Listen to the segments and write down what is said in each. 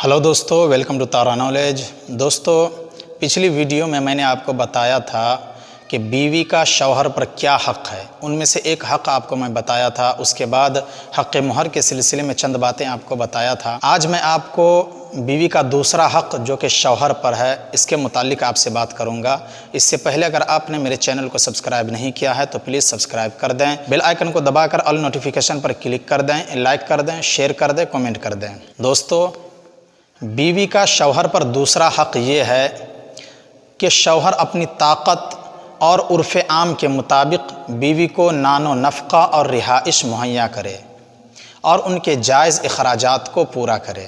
Hello दोस्तों, welcome to Tara knowledge. दोस्तों, पिछली वीडियो में मैंने आपको बताया था कि बीवी का शौहर पर क्या हक़ है। उनमें से एक हक़ आपको मैं बताया था। उसके बाद हक़ मोहर के सिलसिले में चंद बातें आपको बताया था। आज मैं आपको बीवी का दूसरा हक़ जो कि शौहर पर है, इसके मुतालिक आपसे बात करूंगा। इससे पहले अगर आपने मेरे चैनल को सब्सक्राइब नहीं किया है तो प्लीज़ सब्सक्राइब कर दें, बेल आइकन को दबाकर ऑल नोटिफिकेशन पर क्लिक कर दें, लाइक कर दें, शेयर कर दें, कमेंट कर दें। दोस्तों, बीवी का शौहर पर दूसरा हक़ ये है कि शौहर अपनी ताकत और उर्फ़ आम के मुताबिक बीवी को नानो नफ़क़ा और रिहाइश मुहैया करे और उनके जायज़ अखराजात को पूरा करे।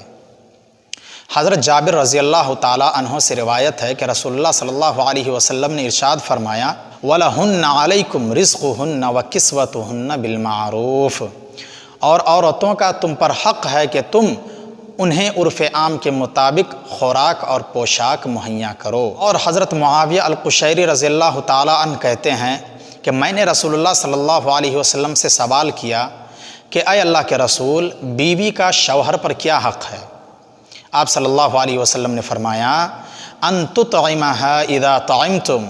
हज़रत जाबिर रज़ी अल्लाह ताला अन्हो से रिवायत है कि रसूलुल्लाह सल्लल्लाहु अलैहि वसल्लम ने इरशाद फरमाया, वलहुन्ना अलैकुम रिज़्क़ुहुन्ना व किस्वतुहुन्ना बिल मारूफ़, और औरतों का तुम पर हक़ है कि तुम उन्हें उर्फ़ आम के मुताबिक खुराक और पोशाक मुहैया करो। और हज़रत मुआविया अल-कुशैरी रज़ी अल्लाह ताला अन्हु कहते हैं कि मैंने रसूलुल्लाह सल्लल्लाहु अलैहि वसल्लम से सवाल किया कि ऐ अल्लाह के रसूल, बीवी का शौहर पर क्या हक़ है। आप सल्लल्लाहु अलैहि वसल्लम ने फरमाया, अन तुतइमहा इज़ा तअमतुम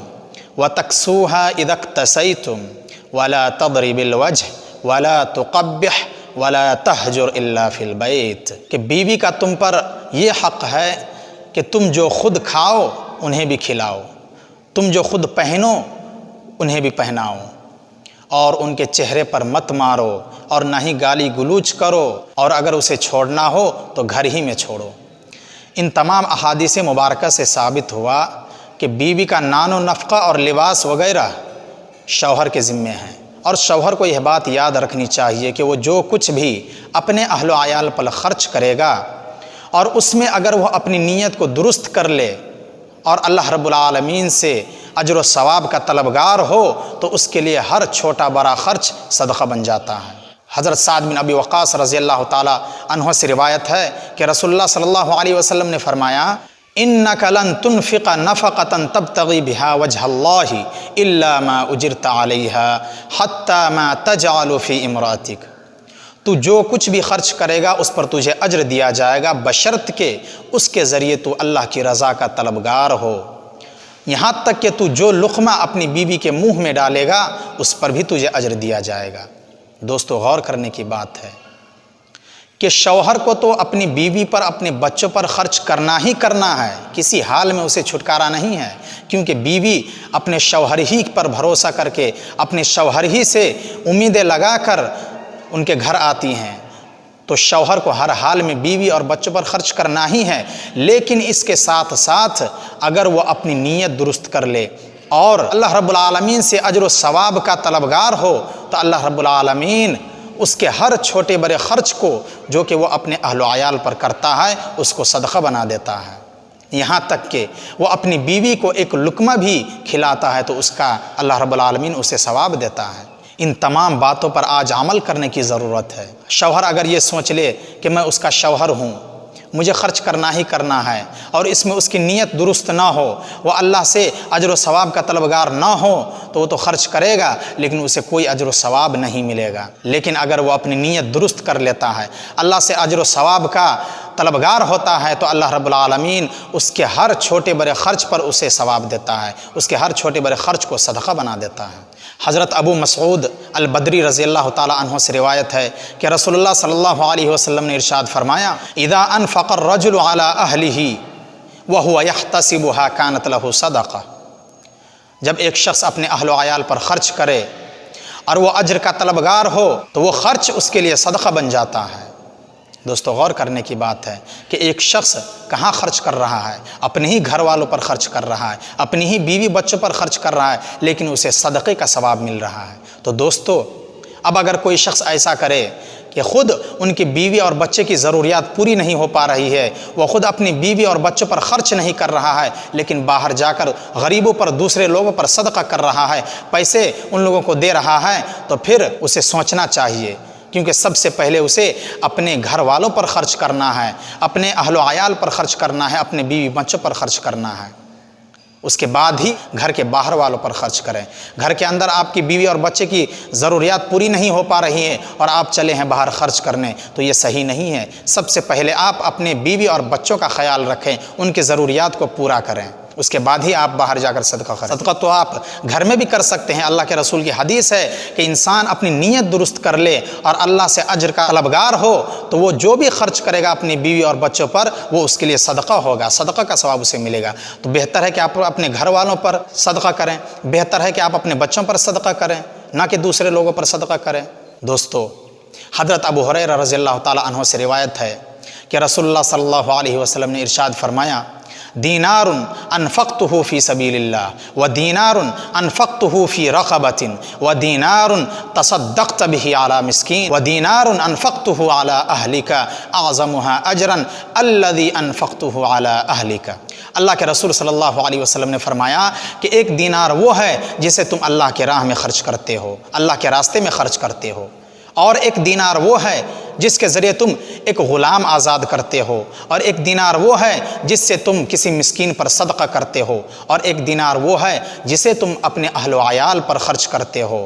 व तक्सूहा इज़ा इक्तसैतुम वला तदरिबिल वजह वला तुक़ब्बिह वला तहजुर इल्ला फिल बैत, कि बीवी का तुम पर यह हक़ है कि तुम जो खुद खाओ उन्हें भी खिलाओ, तुम जो खुद पहनो उन्हें भी पहनाओ, और उनके चेहरे पर मत मारो और ना ही गाली गलूच करो, और अगर उसे छोड़ना हो तो घर ही में छोड़ो। इन तमाम अहादीस मुबारक से साबित हुआ कि बीवी का नानो नफ़क़ा और लिबास वगैरह शौहर के ज़िम्मे हैं। और शौहर को यह बात याद रखनी चाहिए कि वो जो कुछ भी अपने अहलो आयाल पर ख़र्च करेगा और उसमें अगर वह अपनी नीयत को दुरुस्त कर ले और अल्लाह रब्बुल आलमीन से अजर व सवाब का तलबगार हो तो उसके लिए हर छोटा बड़ा ख़र्च सदक़ा बन जाता है। हज़रत साद बिन अबी वक़ास रज़ी अल्लाह ताला अन्हु से रिवायत है कि रसूलुल्लाह सल्लल्लाहु अलैहि वसल्लम ने फरमाया, इन्नका लन तुनफ़िक़ा नफ़क़तन तब्तग़ी बिहा वजहल्लाहि इल्ला मा उजिरता अलैहा हत्ता मा तजअलु फ़ी इम्रातिक, तू जो कुछ भी खर्च करेगा उस पर तुझे अज्र दिया जाएगा बशर्त के उसके ज़रिए तू अल्लाह की रज़ा का तलबगार हो। यहाँ तक कि तू जो लुक़मा अपनी बीवी के मुँह में डालेगा उस पर भी तुझे अज्र दिया जाएगा। दोस्तों, गौर करने की बात है कि शौहर को तो अपनी बीवी पर, अपने बच्चों पर खर्च करना ही करना है, किसी हाल में उसे छुटकारा नहीं है, क्योंकि बीवी अपने शौहर ही पर भरोसा करके, अपने शौहर ही से उम्मीदें लगाकर उनके घर आती हैं। तो शौहर को हर हाल में बीवी और बच्चों पर खर्च करना ही है, लेकिन इसके साथ साथ अगर वो अपनी नीयत दुरुस्त कर ले और अल्लाह रब्बुल आलमीन से अजर व सवाब का तलबगार हो तो अल्लाह रब्बुल आलमीन उसके हर छोटे बड़े ख़र्च को जो कि वो अपने अहलो आयाल पर करता है उसको सदक़ा बना देता है। यहाँ तक कि वो अपनी बीवी को एक लुक़मा भी खिलाता है तो उसका अल्लाह रब्बुल आलमीन उसे सवाब देता है। इन तमाम बातों पर आज अमल करने की ज़रूरत है। शौहर अगर ये सोच ले कि मैं उसका शौहर हूँ, मुझे ख़र्च करना ही करना है, और इसमें उसकी नीयत दुरुस्त ना हो, वो अल्लाह से अजर व सवाब का तलबगार ना हो, तो वो तो ख़र्च करेगा लेकिन उसे कोई अजर व सवाब नहीं मिलेगा। लेकिन अगर वो अपनी नीयत दुरुस्त कर लेता है, अल्लाह से अजर व सवाब का तलबगार होता है, तो अल्लाह रब्बुल आलमीन उसके हर छोटे बड़े ख़र्च पर उसे सवाब देता है, उसके हर छोटे बड़े ख़र्च को सदक़ा बना देता है। हज़रत अबू मसऊद अल बदरी रज़ी अल्लाह ताला अन्हु से रिवायत है कि रसूलुल्लाह सल्लल्लाहु अलैहि वसल्लम ने इरशाद फरमाया, इज़ा अनफ़क़ अर्रजुलु अला अहलिही व हुवा यहतसिबुहा कानत लहू सदक़ा, जब एक शख्स अपने अहलो आयाल पर ख़र्च करे और वो अज्र का तलबगार हो तो वो ख़र्च उसके लिए सदक़ा बन जाता है। दोस्तों, गौर करने की बात है कि एक शख्स कहाँ खर्च कर रहा है, अपने ही घर वालों पर खर्च कर रहा है, अपनी ही बीवी बच्चों पर खर्च कर रहा है, लेकिन उसे सदक़े का सवाब मिल रहा है। तो दोस्तों, अब अगर कोई शख्स ऐसा करे कि ख़ुद उनकी बीवी और बच्चे की ज़रूरियात पूरी नहीं हो पा रही है, वह ख़ुद अपनी बीवी और बच्चों पर ख़र्च नहीं कर रहा है, लेकिन बाहर जाकर गरीबों पर, दूसरे लोगों पर सदक़ा कर रहा है, पैसे उन लोगों को दे रहा है, तो फिर उसे सोचना चाहिए, क्योंकि सबसे पहले उसे अपने घर वालों पर ख़र्च करना है, अपने अहलो आयाल पर ख़र्च करना है, अपने बीवी बच्चों पर ख़र्च करना है। اس کے بعد ہی گھر کے باہر والوں پر خرچ کریں۔ گھر کے اندر آپ کی بیوی اور بچے کی ضروریات پوری نہیں ہو پا رہی ہیں اور آپ چلے ہیں باہر خرچ کرنے، تو یہ صحیح نہیں ہے۔ سب سے پہلے آپ اپنے بیوی اور بچوں کا خیال رکھیں، ان کی ضروریات کو پورا کریں، اس کے بعد ہی آپ باہر جا کر صدقہ کریں۔ صدقہ تو آپ گھر میں بھی کر سکتے ہیں۔ اللہ کے رسول کی حدیث ہے کہ انسان اپنی نیت درست کر لے اور اللہ سے اجر کا طلبگار ہو تو وہ جو بھی خرچ کرے گا اپنی بیوی اور بچوں پر وہ اس کے لیے صدقہ ہوگا، صدقہ کا ثواب اسے ملے گا۔ تو بہتر ہے کہ آپ اپنے گھر والوں پر صدقہ کریں، بہتر ہے کہ آپ اپنے بچوں پر صدقہ کریں، نہ کہ دوسرے لوگوں پر صدقہ کریں۔ دوستو، حضرت ابو ہریرہ رضی اللہ تعالیٰ عنہ سے روایت ہے کہ رسول اللہ صلی اللہ علیہ وسلم نے ارشاد فرمایا، دینار انفقته فی سبیل اللہ و دینار انفقته فی رقبۃ و دینار تصدقت به علی مسکین و دینار انفقته علی اہلک اعظمها اجرا الذی انفقته علی اہلک۔ اللہ کے رسول صلی اللہ علیہ وسلم نے فرمایا کہ ایک دینار وہ ہے جسے تم اللہ کے راہ میں خرچ کرتے ہو، اللہ کے راستے میں خرچ کرتے ہو، اور ایک دینار وہ ہے جس کے ذریعے تم ایک غلام آزاد کرتے ہو، اور ایک دینار وہ ہے جس سے تم کسی مسکین پر صدقہ کرتے ہو، اور ایک دینار وہ ہے جسے تم اپنے اہل و عیال پر خرچ کرتے ہو۔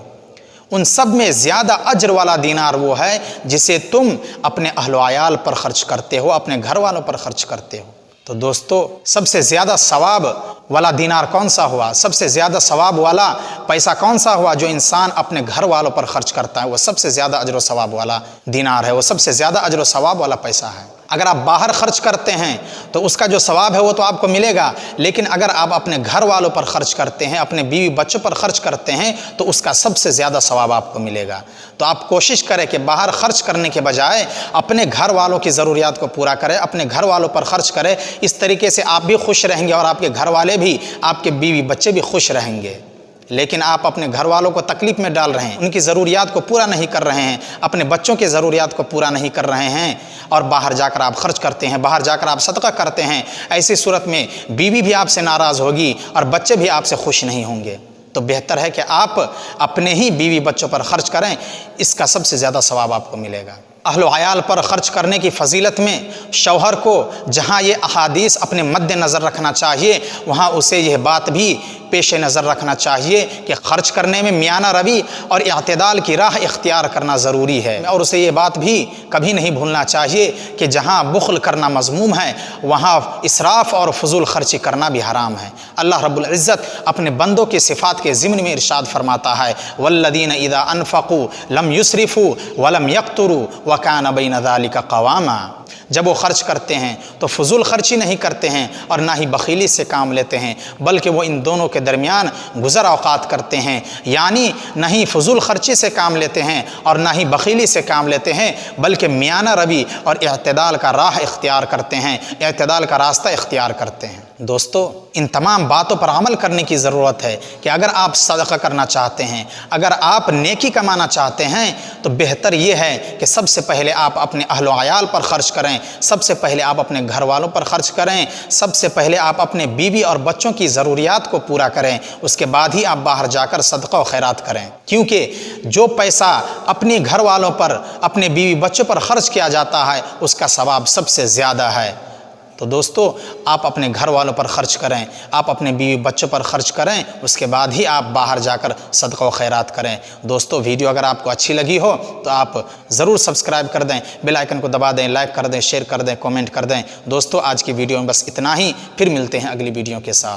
ان سب میں زیادہ اجر والا دینار وہ ہے جسے تم اپنے اہل و عیال پر خرچ کرتے ہو، اپنے گھر والوں پر خرچ کرتے ہو۔ تو دوستو، سب سے زیادہ ثواب والا دینار کون سا ہوا؟ سب سے زیادہ ثواب والا پیسہ کون سا ہوا؟ جو انسان اپنے گھر والوں پر خرچ کرتا ہے وہ سب سے زیادہ اجر و ثواب والا دینار ہے، وہ سب سے زیادہ اجر و ثواب والا پیسہ ہے۔ اگر آپ باہر خرچ کرتے ہیں تو اس کا جو ثواب ہے وہ تو آپ کو ملے گا، لیکن اگر آپ اپنے گھر والوں پر خرچ کرتے ہیں، اپنے بیوی بچوں پر خرچ کرتے ہیں تو اس کا سب سے زیادہ ثواب آپ کو ملے گا۔ تو آپ کوشش کریں کہ باہر خرچ کرنے کے بجائے اپنے گھر والوں کی ضروریات کو پورا کریں، اپنے گھر والوں پر خرچ کریں۔ اس طریقے سے آپ بھی خوش رہیں گے اور آپ کے گھر والے بھی، آپ کے بیوی بچے بھی خوش رہیں گے۔ لیکن آپ اپنے گھر والوں کو تکلیف میں ڈال رہے ہیں، ان کی ضروریات کو پورا نہیں کر رہے ہیں، اپنے بچوں کی ضروریات کو پورا نہیں کر رہے ہیں، اور باہر جا کر آپ خرچ کرتے ہیں، باہر جا کر آپ صدقہ کرتے ہیں۔ ایسی صورت میں بیوی بھی آپ سے ناراض ہوگی اور بچے بھی آپ سے خوش نہیں ہوں گے۔ تو بہتر ہے کہ آپ اپنے ہی بیوی بچوں پر خرچ کریں، اس کا سب سے زیادہ ثواب آپ کو ملے گا۔ اہل و عیال پر خرچ کرنے کی فضیلت میں شوہر کو جہاں یہ احادیث اپنے مد نظر رکھنا چاہیے، وہاں اسے یہ بات بھی پیش نظر رکھنا چاہیے کہ خرچ کرنے میں میانہ روی اور اعتدال کی راہ اختیار کرنا ضروری ہے، اور اسے یہ بات بھی کبھی نہیں بھولنا چاہیے کہ جہاں بخل کرنا مذموم ہے وہاں اسراف اور فضول خرچی کرنا بھی حرام ہے۔ اللہ رب العزت اپنے بندوں کی صفات کے ضمن میں ارشاد فرماتا ہے، والذین اذا انفقوا لم یسرفوا ولم یقتروا وکان بین ذلک قواما۔ جب وہ خرچ کرتے ہیں تو فضول خرچی نہیں کرتے ہیں اور نہ ہی بخیلی سے کام لیتے ہیں، بلکہ وہ ان دونوں کے درمیان گزر اوقات کرتے ہیں، یعنی نہ ہی فضول خرچی سے کام لیتے ہیں اور نہ ہی بخیلی سے کام لیتے ہیں، بلکہ میانہ روی اور اعتدال کا راہ اختیار کرتے ہیں، اعتدال کا راستہ اختیار کرتے ہیں۔ دوستو، ان تمام باتوں پر عمل کرنے کی ضرورت ہے کہ اگر آپ صدقہ کرنا چاہتے ہیں، اگر آپ نیکی کمانا چاہتے ہیں تو بہتر یہ ہے کہ سب سے پہلے آپ اپنے اہل و عیال پر خرچ کریں، سب سے پہلے آپ اپنے گھر والوں پر خرچ کریں، سب سے پہلے آپ اپنے بیوی اور بچوں کی ضروریات کو پورا کریں، اس کے بعد ہی آپ باہر جا کر صدقہ و خیرات کریں، کیونکہ جو پیسہ اپنے گھر والوں پر، اپنے بیوی بچوں پر خرچ کیا جاتا ہے اس کا ثواب سب سے زیادہ ہے۔ تو دوستو، آپ اپنے گھر والوں پر خرچ کریں، آپ اپنے بیوی بچوں پر خرچ کریں، اس کے بعد ہی آپ باہر جا کر صدقہ و خیرات کریں۔ دوستو، ویڈیو اگر آپ کو اچھی لگی ہو تو آپ ضرور سبسکرائب کر دیں، بیل آئیکن کو دبا دیں، لائک کر دیں، شیئر کر دیں، کومنٹ کر دیں۔ دوستو، آج کی ویڈیو میں بس اتنا ہی، پھر ملتے ہیں اگلی ویڈیو کے ساتھ۔